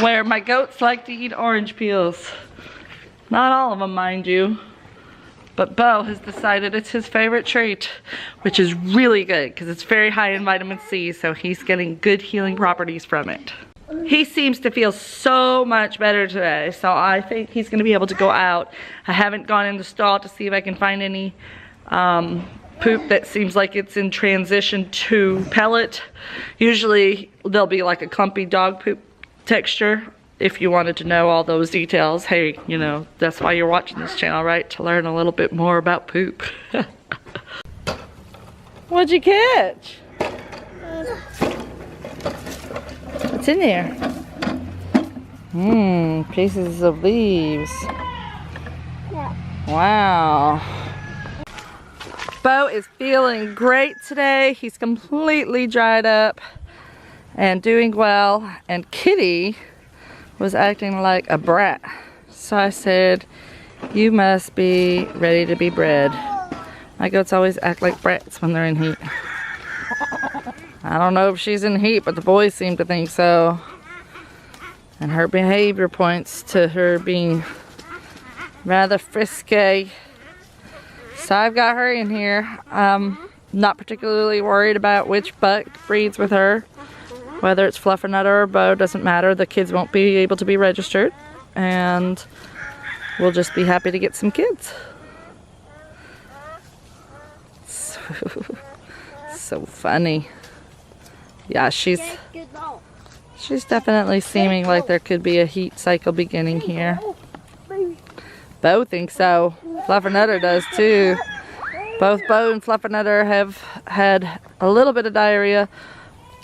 where my goats like to eat orange peels. Not all of them, mind you. But Bo has decided it's his favorite treat, which is really good because it's very high in vitamin C, so he's getting good healing properties from it. He seems to feel so much better today, so I think he's going to be able to go out. I haven't gone in the stall to see if I can find any poop that seems like it's in transition to pellet. Usually there'll be like a clumpy dog poop texture. If you wanted to know all those details, hey, you know, that's why you're watching this channel, right? To learn a little bit more about poop. What'd you catch? What's in there? Pieces of leaves. Wow. Bo is feeling great today. He's completely dried up and doing well. And Kitty was acting like a brat. So I said, you must be ready to be bred. My goats always act like brats when they're in heat. I don't know if she's in heat, but the boys seem to think so. And her behavior points to her being rather frisky. So I've got her in here. Not particularly worried about which buck breeds with her. Whether it's Fluffernutter or Bo, doesn't matter. The kids won't be able to be registered. And we'll just be happy to get some kids. So funny. Yeah, she's definitely seeming like there could be a heat cycle beginning here. Bo thinks so. Fluffernutter does too. Both Bo and Fluffernutter have had a little bit of diarrhea.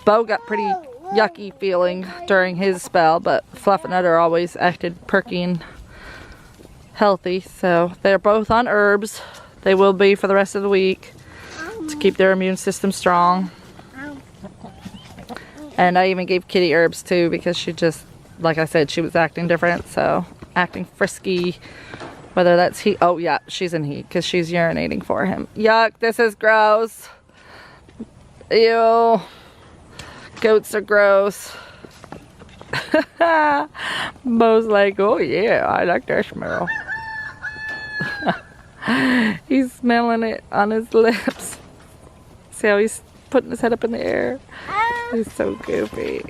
Bo got pretty yucky feeling during his spell, but Fluffernutter always acted perky and healthy. So they're both on herbs. They will be for the rest of the week to keep their immune system strong. And I even gave Kitty herbs too because she just, like I said, she was acting different. So acting frisky, whether that's heat. Oh yeah, she's in heat because she's urinating for him. Yuck, this is gross. Ew. Goats are gross. Bo's like, oh yeah, I like that smell. He's smelling it on his lips. See how he's putting his head up in the air? He's so goofy.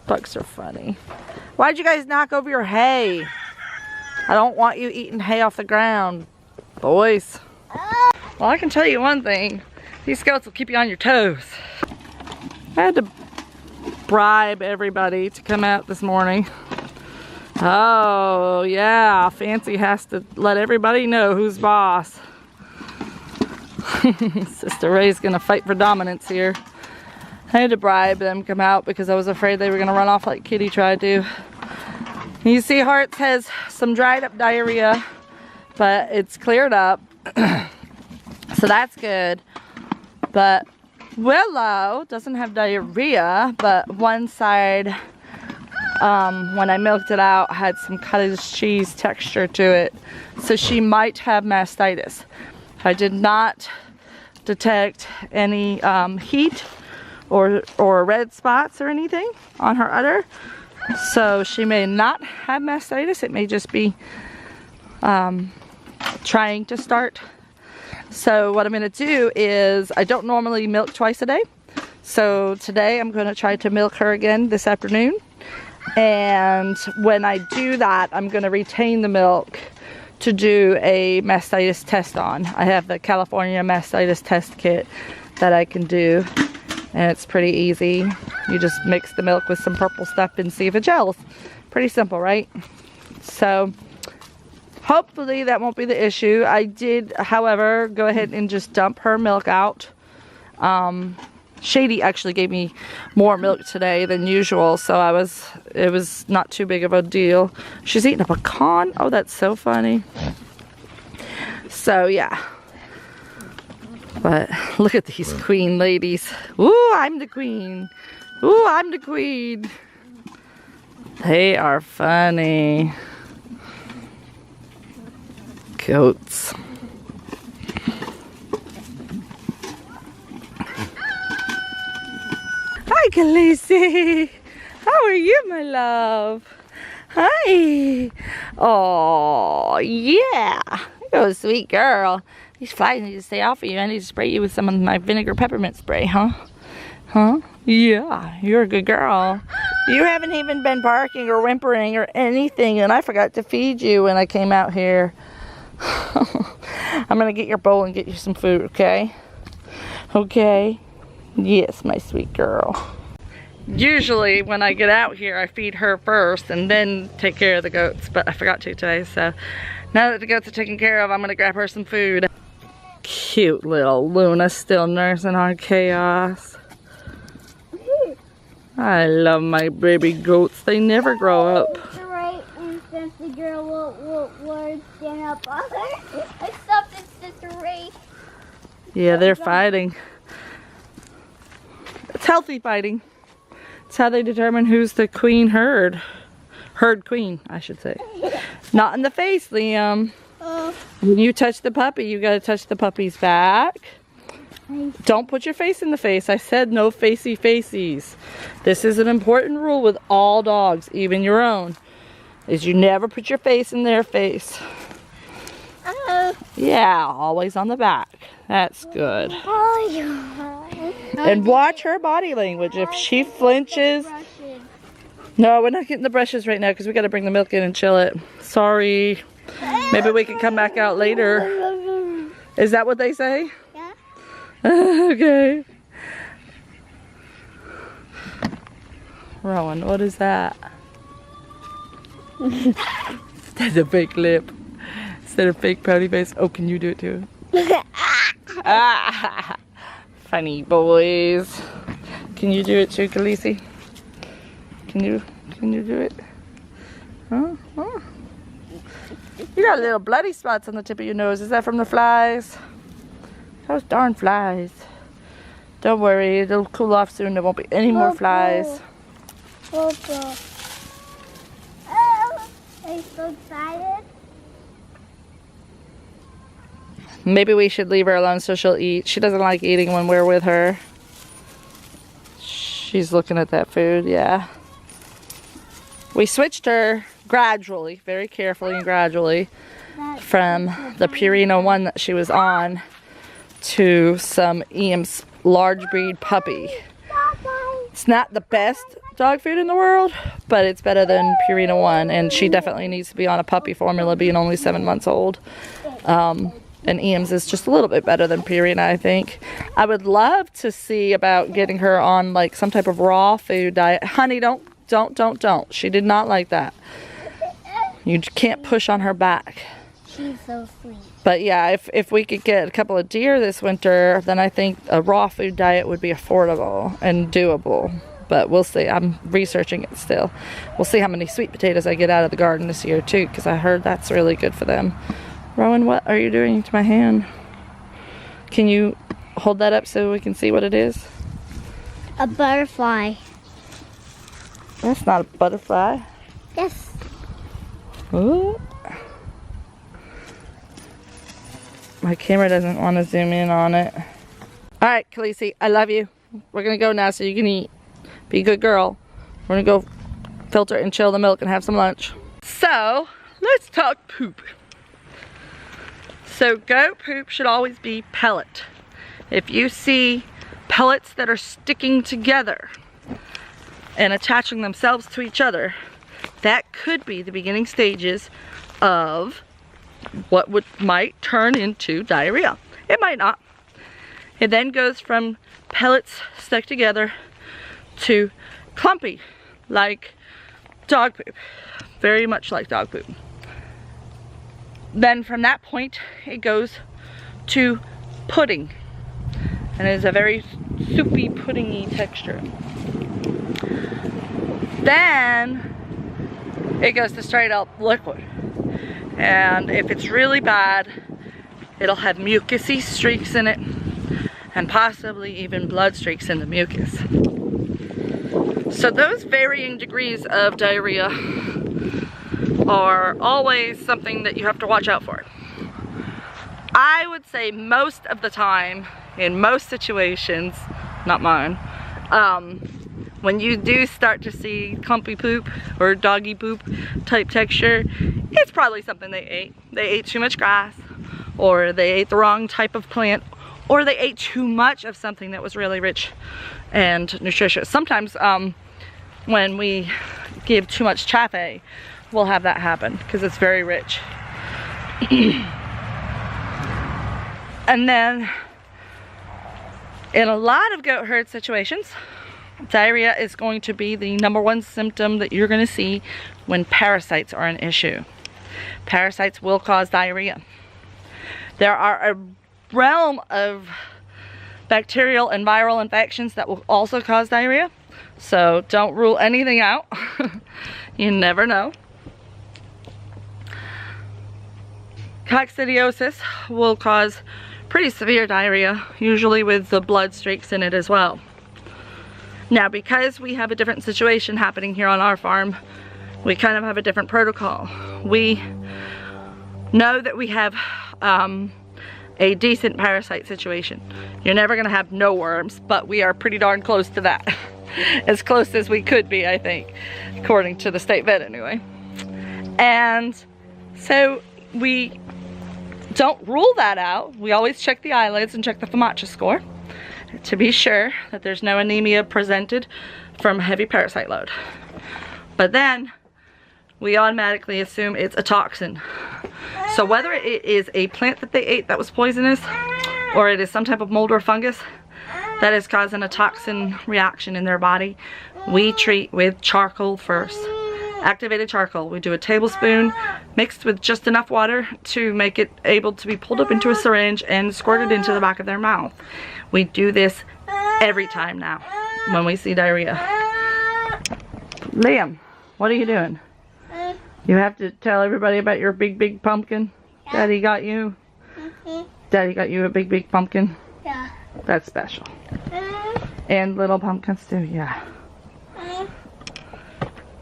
Bucks are funny. Why'd you guys knock over your hay? I don't want you eating hay off the ground, boys. Well, I can tell you one thing. These goats will keep you on your toes. I had to bribe everybody to come out this morning. Oh yeah, Fancy has to let everybody know who's boss. Sister Ray's gonna fight for dominance here. I had to bribe them to come out because I was afraid they were gonna run off like Kitty tried to. You see Hearts has some dried up diarrhea, but it's cleared up. So that's good. But Willow doesn't have diarrhea, but one side, when I milked it out, had some cottage cheese texture to it. So she might have mastitis. I did not detect any heat or red spots or anything on her udder. So she may not have mastitis. It may just be trying to start. So what I'm going to do is, I don't normally milk twice a day. So today I'm going to try to milk her again this afternoon. And when I do that, I'm going to retain the milk to do a mastitis test on. I have the California mastitis test kit that I can do. And it's pretty easy. You just mix the milk with some purple stuff and see if it gels. Pretty simple, right? So hopefully that won't be the issue. I did, however, go ahead and just dump her milk out. Shady actually gave me more milk today than usual, so it was not too big of a deal. She's eating a pecan. Oh, that's so funny. So yeah. But look at these queen ladies. Ooh, I'm the queen. Ooh, I'm the queen. They are funny. Goats. Hi, Khaleesi. How are you, my love? Hi. Oh, yeah. You're a sweet girl. These flies need to stay off of you. I need to spray you with some of my vinegar peppermint spray, huh? Huh? Yeah, you're a good girl. You haven't even been barking or whimpering or anything, and I forgot to feed you when I came out here. I'm gonna get your bowl and get you some food, okay? Okay? Yes, my sweet girl. Usually when I get out here, I feed her first and then take care of the goats, but I forgot to today, so now that the goats are taken care of, I'm gonna grab her some food. Cute little Luna still nursing on chaos. I love my baby goats. They never grow up. Right, and since the girl will stand up on her, I stopped at Sister Ray. Yeah, they're fighting. It's healthy fighting. It's how they determine who's the queen herd. Herd queen, I should say. Not in the face, Liam. When you touch the puppy, you gotta touch the puppy's back. Don't put your face in the face. I said no facey facies. This is an important rule with all dogs, even your own, is you never put your face in their face. Yeah, always on the back. That's good. And watch her body language. If she flinches. No, we're not getting the brushes right now because we got to bring the milk in and chill it. Sorry. Maybe we can come back out later. Is that what they say? Yeah. Okay. Rowan, what is that? That's a fake lip. Is that a fake pouty face? Oh, can you do it too? Ah, funny boys. Can you do it too, Khaleesi? Can you do it? Huh? Huh? You got little bloody spots on the tip of your nose. Is that from the flies? Those darn flies. Don't worry, it'll cool off soon. There won't be any more flies. Oh, are you so excited? Maybe we should leave her alone so she'll eat. She doesn't like eating when we're with her. She's looking at that food, yeah. We switched her gradually, very carefully and gradually, from the Purina one that she was on to some Eames large breed puppy. It's not the best dog food in the world, but it's better than Purina 1, and she definitely needs to be on a puppy formula, being only 7 months old. And Eames is just a little bit better than Purina, I think. I would love to see about getting her on like some type of raw food diet. Honey, don't. She did not like that. You can't push on her back. She's so sweet. But yeah, if we could get a couple of deer this winter, then I think a raw food diet would be affordable and doable. But we'll see. I'm researching it still. We'll see how many sweet potatoes I get out of the garden this year too, because I heard that's really good for them. Rowan, what are you doing to my hand? Can you hold that up so we can see what it is? A butterfly. That's not a butterfly. Yes. Ooh. My camera doesn't want to zoom in on it. All right, Khaleesi, I love you. We're gonna go now so you can eat. Be a good girl. We're gonna go filter and chill the milk and have some lunch. So, let's talk poop. So goat poop should always be pellet. If you see pellets that are sticking together and attaching themselves to each other, that could be the beginning stages of what might turn into diarrhea. It might not. It then goes from pellets stuck together to clumpy, like dog poop. Very much like dog poop. Then from that point, it goes to pudding. And it is a very soupy, puddingy texture. Then it goes to straight up liquid. And if it's really bad, it'll have mucousy streaks in it, and possibly even blood streaks in the mucus. So those varying degrees of diarrhea are always something that you have to watch out for. I would say most of the time, in most situations, not mine, when you do start to see clumpy poop or doggy poop type texture, it's probably something they ate. They ate too much grass, or they ate the wrong type of plant, or they ate too much of something that was really rich and nutritious. Sometimes when we give too much chaffee, we'll have that happen because it's very rich. And then in a lot of goat herd situations, diarrhea is going to be the #1 symptom that you're going to see when parasites are an issue. Parasites will cause diarrhea. There are a realm of bacterial and viral infections that will also cause diarrhea, so don't rule anything out. You never know. Coccidiosis will cause pretty severe diarrhea, usually with the blood streaks in it as well. Now, because we have a different situation happening here on our farm, we kind of have a different protocol. We know that we have a decent parasite situation. You're never gonna have no worms, but we are pretty darn close to that. As close as we could be, I think, according to the state vet anyway. And so we don't rule that out. We always check the eyelids and check the FOMACHA score to be sure that there's no anemia presented from heavy parasite load. But then we automatically assume it's a toxin. So whether it is a plant that they ate that was poisonous, or it is some type of mold or fungus that is causing a toxin reaction in their body, we treat with charcoal first. Activated charcoal. We do a tablespoon mixed with just enough water to make it able to be pulled up into a syringe and squirted into the back of their mouth. We do this every time now when we see diarrhea. Liam, what are you doing? You have to tell everybody about your big pumpkin. Daddy got you? Daddy got you a big pumpkin? Yeah. That's special. And little pumpkins too, yeah.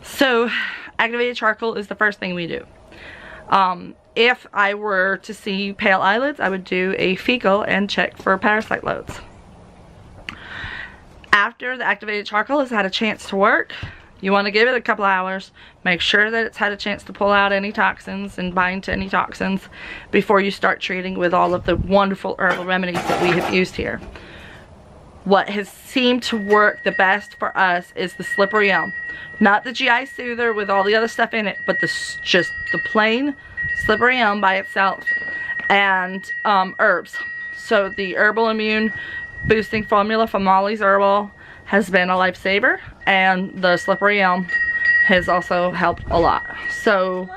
So, activated charcoal is the first thing we do. If I were to see pale eyelids, I would do a fecal and check for parasite loads. After the activated charcoal has had a chance to work, you want to give it a couple hours. Make sure that it's had a chance to pull out any toxins and bind to any toxins before you start treating with all of the wonderful herbal remedies that we have used here. What has seemed to work the best for us is the slippery elm. Not the GI soother with all the other stuff in it, but just the plain slippery elm by itself, and herbs. So the herbal immune boosting formula from Molly's Herbal has been a lifesaver, and the slippery elm has also helped a lot. So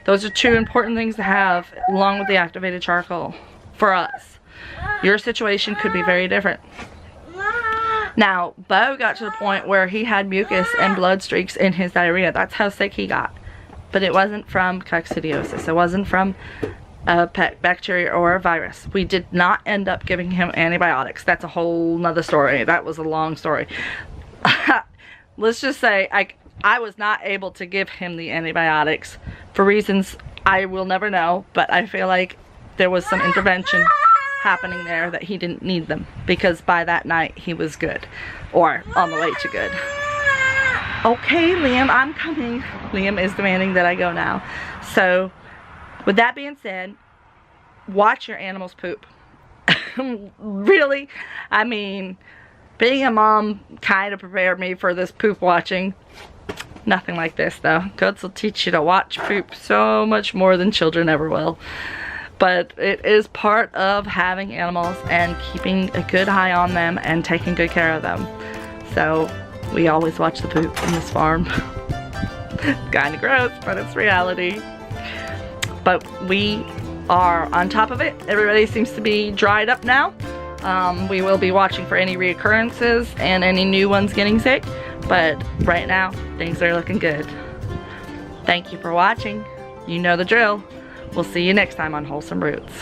those are two important things to have along with the activated charcoal for us. Your situation could be very different. Now, Bo got to the point where he had mucus and blood streaks in his diarrhea. That's how sick he got. But it wasn't from coccidiosis. It wasn't from a bacteria or a virus. We did not end up giving him antibiotics. That's a whole nother story. That was a long story. Let's just say I was not able to give him the antibiotics for reasons I will never know, but I feel like there was some intervention happening there that he didn't need them, because by that night he was good, or on the way to good. Okay, Liam, I'm coming. Liam is demanding that I go now. So with that being said, watch your animals poop. Really, I mean, being a mom kind of prepared me for this poop watching. Nothing like this though. Goats will teach you to watch poop so much more than children ever will. But it is part of having animals and keeping a good eye on them and taking good care of them. So we always watch the poop in this farm. Kind of gross, but it's reality. But we are on top of it. Everybody seems to be dried up now. We will be watching for any reoccurrences and any new ones getting sick. But right now, things are looking good. Thank you for watching. You know the drill. We'll see you next time on Wholesome Roots.